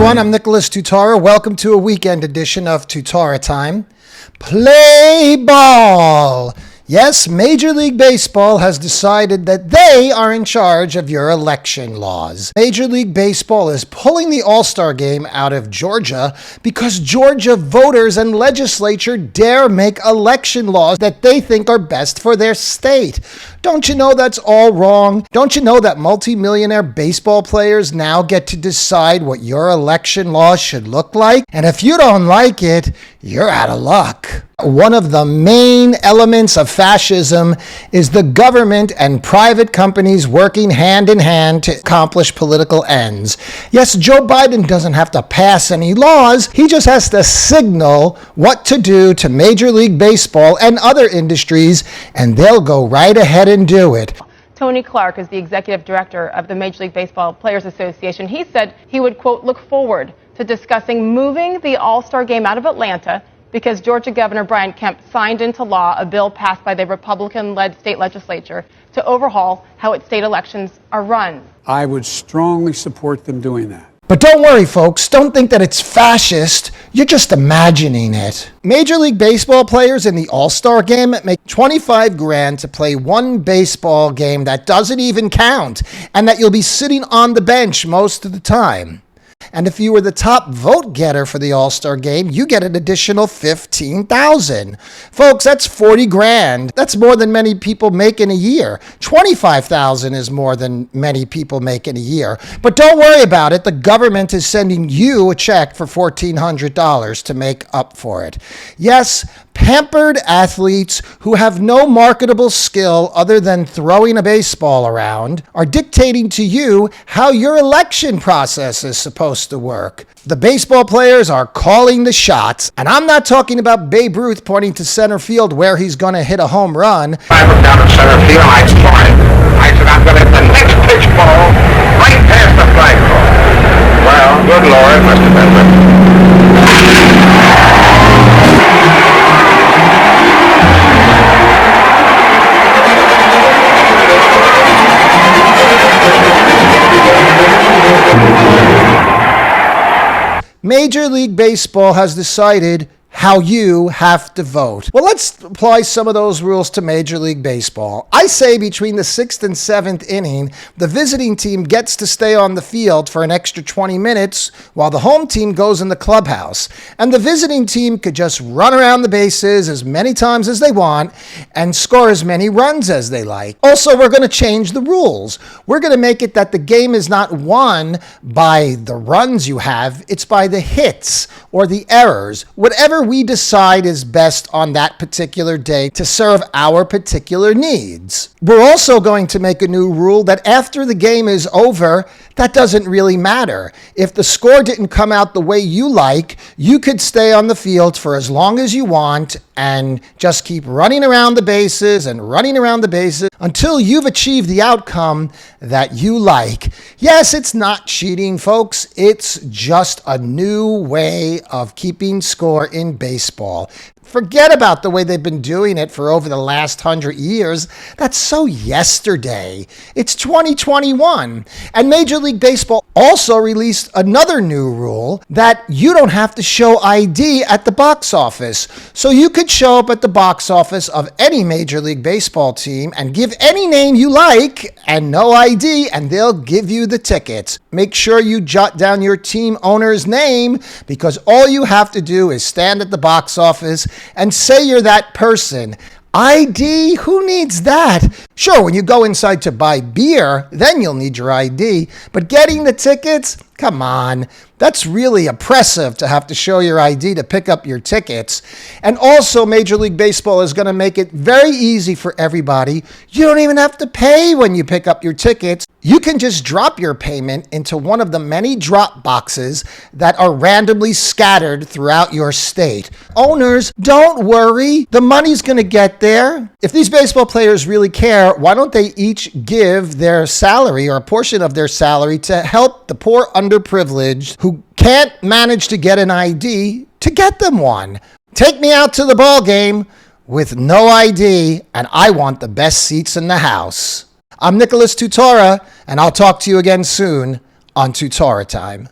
everyone, I'm Nicholas Tutora. Welcome to a weekend edition of Tutora Time. Play ball! Yes, Major League Baseball has decided that they are in charge of your election laws. Major League Baseball is pulling the All-Star Game out of Georgia because Georgia voters and legislature dare make election laws that they think are best for their state. Don't you know that's all wrong? Don't you know that multimillionaire baseball players now get to decide what your election laws should look like? And if you don't like it, you're out of luck. One of the main elements of fascism is the government and private companies working hand in hand to accomplish political ends. Yes, Joe Biden doesn't have to pass any laws. He just has to signal what to do to Major League Baseball and other industries, and they'll go right ahead and do it. Tony Clark is the executive director of the Major League Baseball Players Association. He said he would, quote, look forward to discussing moving the All-Star Game out of Atlanta because Georgia Governor Brian Kemp signed into law a bill passed by the Republican-led state legislature to overhaul how its state elections are run. I would strongly support them doing that. But don't worry, folks. Don't think that it's fascist. You're just imagining it. Major League Baseball players in the All-Star Game make $25,000 to play one baseball game that doesn't even count, and that you'll be sitting on the bench most of the time. And if you were the top vote getter for the All-Star Game, you get an additional $15,000. Folks, that's $40,000. That's more than many people make in a year. $25,000 is more than many people make in a year. But don't worry about it. The government is sending you a check for $1,400 to make up for it. Yes, pampered athletes who have no marketable skill other than throwing a baseball around are dictating to you how your election process is supposed to work. The baseball players are calling the shots, and I'm not talking about Babe Ruth pointing to center field where he's going to hit a home run. I look down at center field, I explained. I said, I'm going to hit the next pitch ball right past the flagpole. Well, good Lord, must have been with Major League Baseball has decided how you have to vote. Well, let's apply some of those rules to Major League Baseball. I say between the 6th and 7th inning, the visiting team gets to stay on the field for an extra 20 minutes while the home team goes in the clubhouse. And the visiting team could just run around the bases as many times as they want and score as many runs as they like. Also, we're going to change the rules. We're going to make it that the game is not won by the runs you have, it's by the hits or the errors, whatever we decide is best on that particular day to serve our particular needs. We're also going to make a new rule that after the game is over, that doesn't really matter. If the score didn't come out the way you like, you could stay on the field for as long as you want and just keep running around the bases and running around the bases until you've achieved the outcome that you like. Yes, it's not cheating, folks. It's just a new way of keeping score in baseball. Forget about the way they've been doing it for over the last 100 years. That's so yesterday. It's 2021. And Major League Baseball also released another new rule that you don't have to show ID at the box office. So you could show up at the box office of any Major League Baseball team and give any name you like and no ID, and they'll give you the tickets. Make sure you jot down your team owner's name, because all you have to do is stand at the box office and say you're that person. ID? Who needs that? Sure, when you go inside to buy beer, then you'll need your ID. But getting the tickets? Come on. That's really oppressive to have to show your ID to pick up your tickets. And also, Major League Baseball is going to make it very easy for everybody. You don't even have to pay when you pick up your tickets. You can just drop your payment into one of the many drop boxes that are randomly scattered throughout your state. Owners, don't worry. The money's going to get there. If these baseball players really care, why don't they each give their salary or a portion of their salary to help the poor underprivileged who can't manage to get an ID to get them one? Take me out to the ball game with no ID, and I want the best seats in the house. I'm Nicholas Tutora, and I'll talk to you again soon on Tutora Time.